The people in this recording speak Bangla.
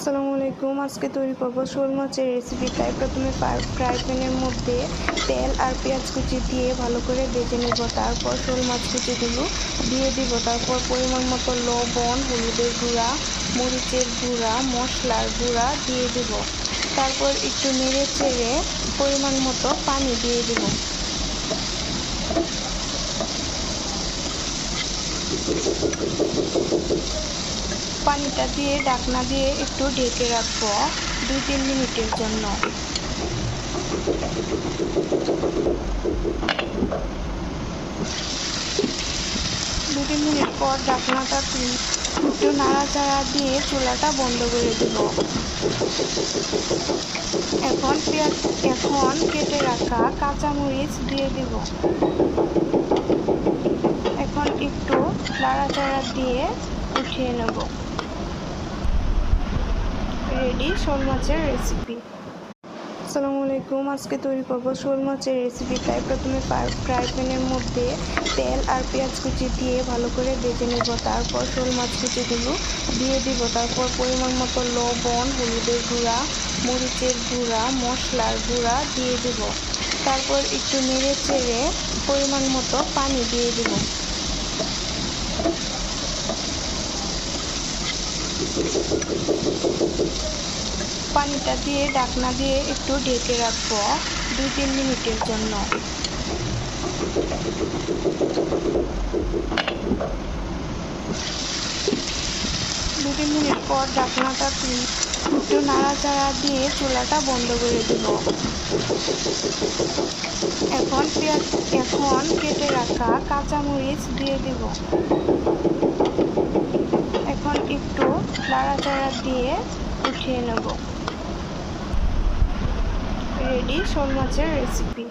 আসসালামু আলাইকুম। আজকে তৈরি করব শোল মাছের রেসিপি। তাই প্রথমে ফ্রাই প্যানের মধ্যে তেল আর পেঁয়াজ কুচি দিয়ে ভালো করে ভেজে নেব। তারপর শোল মাছ কুচিগুলো দিয়ে দিব। তারপর পরিমাণ মতো লবণ, হলুদের গুঁড়া, মরিচের গুঁড়া, মশলার গুঁড়া দিয়ে দিব। তারপর একটু নেড়ে চেড়ে পরিমাণ মতো পানি দিয়ে দিব। পানিটা দিয়ে ঢাকনা দিয়ে একটু ঢেকে রাখবো 2-3 মিনিটের জন্য। 2-3 মিনিট পর ঢাকনাটা একটু নাড়াচাড়া দিয়ে চুলাটা বন্ধ করে দেব। এখন কেটে রাখা কাঁচামরিচ দিয়ে দিব। এখন একটু নাড়াচাড়া দিয়ে উঠিয়ে নেব। রেডি শোল মাছের রেসিপি। আসসালামু আলাইকুম। আজকে তৈরি করব শোল মাছের রেসিপি। তাই প্রথমে ফ্রাই প্যানের মধ্যে তেল আর পেঁয়াজ কুচি দিয়ে ভালো করে ভেজে নেব। তারপর শোল মাছ কুচিগুলো দিয়ে দিব। তারপর পরিমাণ মতো লবণ, হলুদের গুঁড়া, মরিচের গুঁড়া, মশলার গুঁড়া দিয়ে দিব। তারপর একটু নেড়ে চেড়ে পরিমাণ মতো পানি দিয়ে দিব। পানিটা দিয়ে ঢাকনা দিয়ে একটু ঢেকে রাখবো 2-3 মিনিটের জন্য। 2-3 মিনিট পর ঢাকনাটা একটু নাড়াচাড়া দিয়ে চুলাটা বন্ধ করে দেব। এখন কেটে রাখা কাঁচামরিচ দিয়ে দিব। এখন একটু নাড়াচাড়া দিয়ে উঠিয়ে নেব। রেডি শোল মাছের রেসিপি।